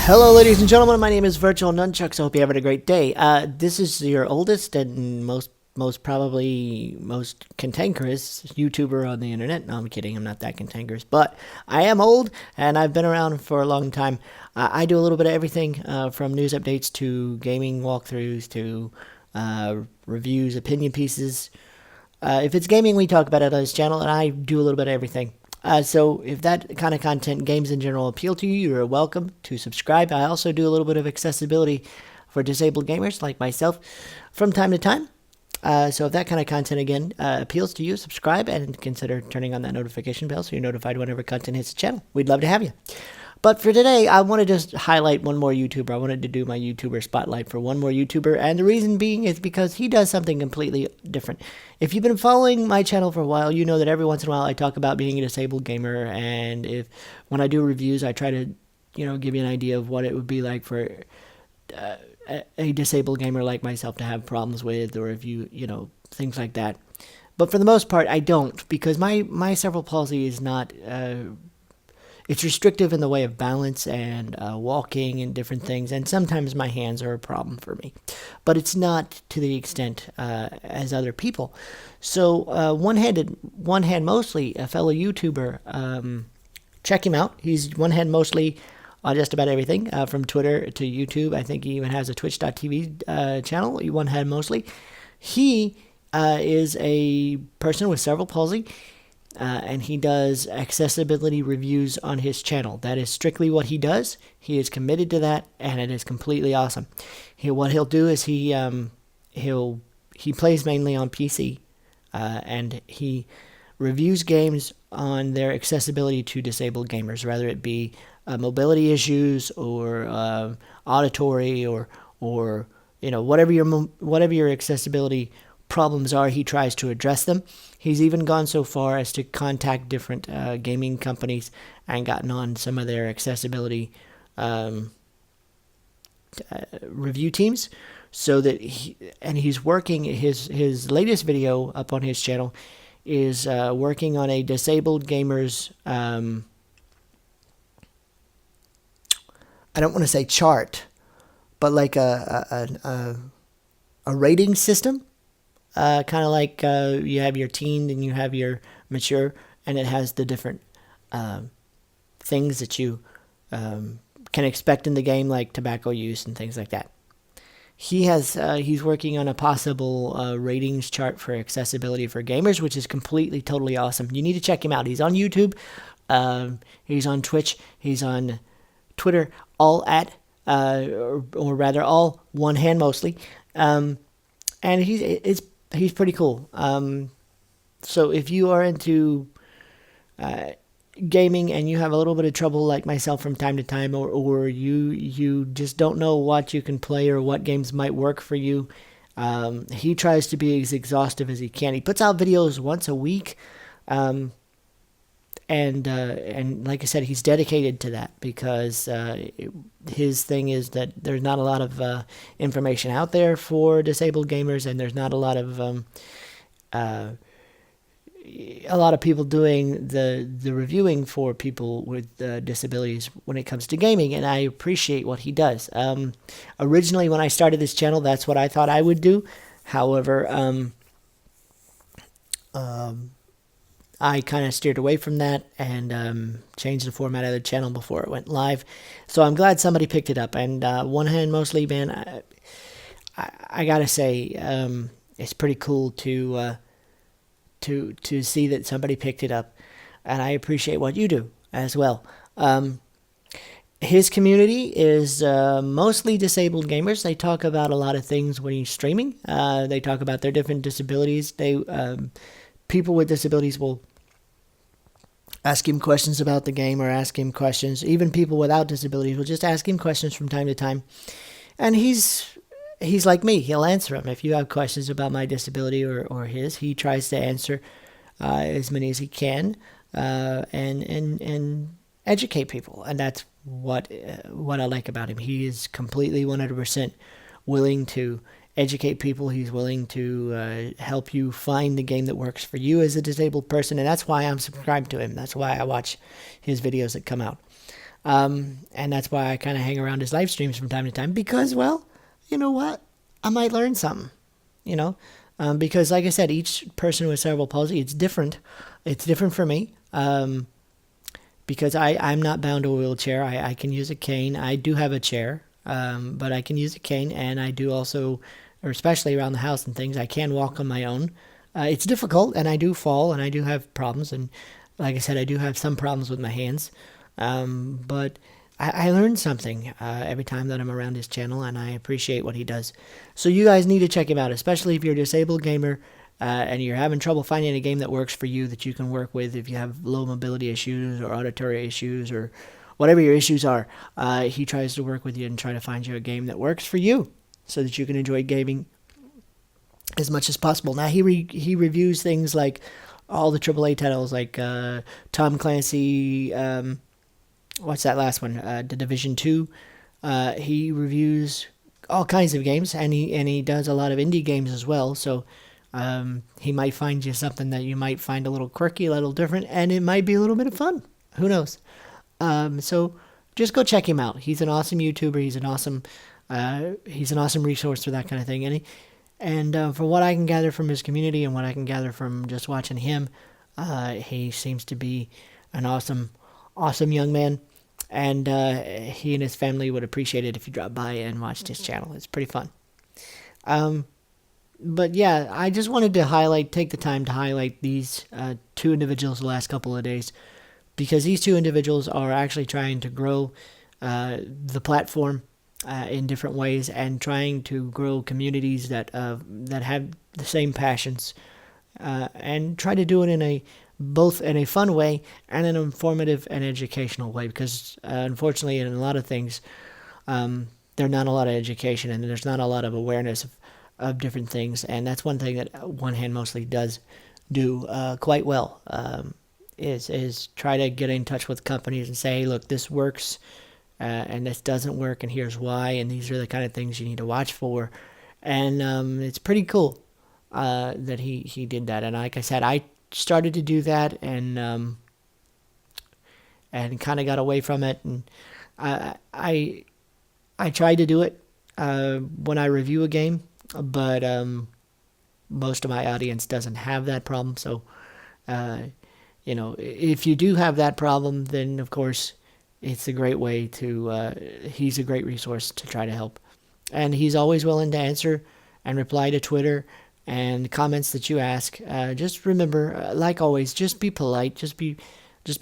Hello ladies and gentlemen, my name is VirtualNunchucks. I hope you're having a great day. This is your oldest and most probably most cantankerous YouTuber on the internet. No, I'm kidding, I'm not that cantankerous, but I am old and I've been around for a long time. I do a little bit of everything from news updates to gaming walkthroughs to reviews, opinion pieces. If it's gaming, we talk about it on this channel, and I do a little bit of everything. So if that kind of content, games in general, appeal to you, you're welcome to subscribe. I also do a little bit of accessibility for disabled gamers like myself from time to time. So if that kind of content, again, appeals to you, subscribe and consider turning on that notification bell so you're notified whenever content hits the channel. We'd love to have you. But for today, I want to just highlight one more YouTuber. I wanted to do my YouTuber spotlight for one more YouTuber, and the reason being is because he does something completely different. If you've been following my channel for a while, you know that every once in a while I talk about being a disabled gamer, and when I do reviews, I try to, give you an idea of what it would be like for a disabled gamer like myself to have problems with, or if things like that. But for the most part, I don't, because my cerebral palsy is not... it's restrictive in the way of balance and walking and different things, and sometimes my hands are a problem for me. But it's not to the extent as other people. So Onehandmostly, a fellow YouTuber, check him out. He's Onehandmostly on just about everything, from Twitter to YouTube. I think he even has a Twitch.tv channel, Onehandmostly. He is a person with cerebral palsy. And he does accessibility reviews on his channel. That is strictly what he does. He is committed to that, and it is completely awesome. What he'll do is he plays mainly on PC, and he reviews games on their accessibility to disabled gamers, whether it be mobility issues or auditory or whatever your accessibility problems are. He tries to address them. He's even gone so far as to contact different gaming companies and gotten on some of their accessibility review teams, so that he's working. His latest video up on his channel is working on a disabled gamers I don't want to say chart, but like a rating system. Kind of like you have your teen and you have your mature, and it has the different things that you can expect in the game, like tobacco use and things like that. He's working on a possible ratings chart for accessibility for gamers, which is completely, totally awesome. You need to check him out. He's on YouTube. He's on Twitch. He's on Twitter, all at, or rather all Onehandmostly. And he's pretty cool. So if you are into gaming and you have a little bit of trouble like myself from time to time, or you just don't know what you can play or what games might work for you, he tries to be as exhaustive as he can. He puts out videos once a week, and like I said, he's dedicated to that because his thing is that there's not a lot of information out there for disabled gamers, and there's not a lot of people doing the reviewing for people with disabilities when it comes to gaming, and I appreciate what he does. Originally, when I started this channel, that's what I thought I would do. However, I kind of steered away from that and changed the format of the channel before it went live. So I'm glad somebody picked it up. And Onehandmostly, man, I gotta say, it's pretty cool to see that somebody picked it up, and I appreciate what you do as well. His community is mostly disabled gamers. They talk about a lot of things when he's streaming. They talk about their different disabilities. People with disabilities will ask him questions about the game, or ask him questions. Even people without disabilities will just ask him questions from time to time. And he's like me. He'll answer them. If you have questions about my disability or his, he tries to answer as many as he can, and educate people. And that's what I like about him. He is completely 100% willing to educate people. He's willing to help you find the game that works for you as a disabled person, and that's why I'm subscribed to him. That's why I watch his videos that come out. And that's why I kind of hang around his live streams from time to time because, well, you know what? I might learn something, you know? Because, like I said, each person with cerebral palsy, it's different. It's different for me. Because I'm not bound to a wheelchair. I can use a cane. I do have a chair, but I can use a cane, and I do also, or especially around the house and things, I can walk on my own. It's difficult, and I do fall, and I do have problems, and like I said, I do have some problems with my hands. But I learn something every time that I'm around his channel, and I appreciate what he does. So you guys need to check him out, especially if you're a disabled gamer and you're having trouble finding a game that works for you, that you can work with if you have low mobility issues or auditory issues or whatever your issues are. He tries to work with you and try to find you a game that works for you so that you can enjoy gaming as much as possible. Now, he reviews things like all the AAA titles like Tom Clancy, what's that last one? The Division 2. He reviews all kinds of games, and he does a lot of indie games as well, so he might find you something that you might find a little quirky, a little different, and it might be a little bit of fun. Who knows? So just go check him out. He's an awesome YouTuber. He's an awesome resource for that kind of thing. And from what I can gather from his community and what I can gather from just watching him, he seems to be an awesome young man. And he and his family would appreciate it if you dropped by and watched his channel. It's pretty fun. But yeah, I just wanted to take the time to highlight these two individuals the last couple of days, because these two individuals are actually trying to grow the platform in different ways and trying to grow communities that have the same passions and try to do it both in a fun way and an informative and educational way, because unfortunately in a lot of things there's not a lot of education and there's not a lot of awareness of different things, and that's one thing that Onehandmostly does do quite well, is try to get in touch with companies and say, hey, look, this works and this doesn't work, and here's why, and these are the kind of things you need to watch for. And it's pretty cool that he did that. And like I said, I started to do that and kind of got away from it, and I tried to do it when I review a game, but most of my audience doesn't have that problem. So if you do have that problem, then of course it's a great way to he's a great resource to try to help, and he's always willing to answer and reply to Twitter and comments that you ask. Just remember, like always, just be polite, just be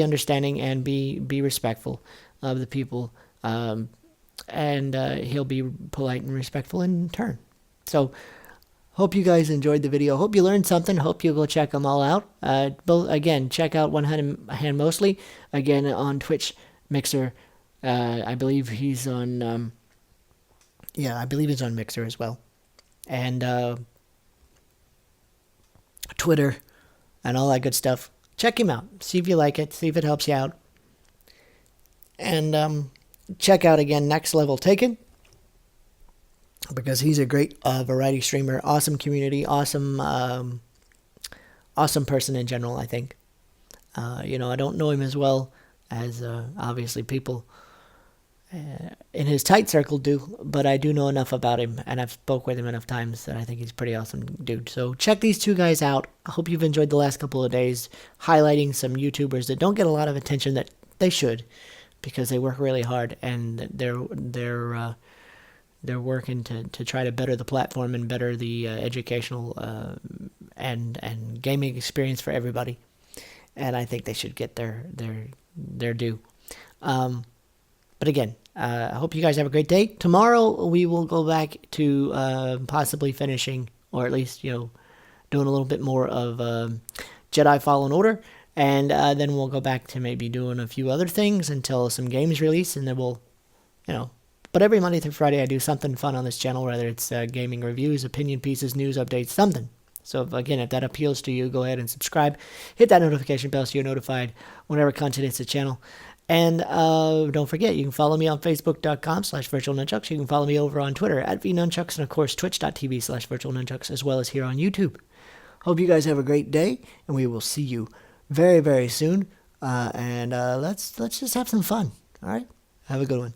understanding, and be respectful of the people, and he'll be polite and respectful in turn. So hope you guys enjoyed the video. Hope you learned something. Hope you'll go check them all out. Again, check out Onehandmostly again on Twitch, Mixer. I believe he's on I believe he's on Mixer as well, and Twitter and all that good stuff. Check him out, see if you like it, see if it helps you out, and check out again Next Level Taken, because he's a great variety streamer, awesome community, awesome person in general, I think. I don't know him as well as obviously people in his tight circle do, but I do know enough about him, and I've spoke with him enough times that I think he's a pretty awesome dude. So check these two guys out. I hope you've enjoyed the last couple of days highlighting some YouTubers that don't get a lot of attention that they should, because they work really hard, and they're working to try to better the platform and better the educational and gaming experience for everybody. And I think they should get their due. But again, I hope you guys have a great day. Tomorrow we will go back to possibly finishing, or at least doing a little bit more of Jedi Fallen Order, and then we'll go back to maybe doing a few other things until some games release, and then we'll, But every Monday through Friday I do something fun on this channel, whether it's gaming reviews, opinion pieces, news updates, something. So if that appeals to you, go ahead and subscribe. Hit that notification bell so you're notified whenever content hits the channel. And don't forget, you can follow me on Facebook.com/VirtualNunchucks. You can follow me over on Twitter @VNunchucks, and of course Twitch.tv/VirtualNunchucks, as well as here on YouTube. Hope you guys have a great day, and we will see you very, very soon. And let's just have some fun. All right. Have a good one.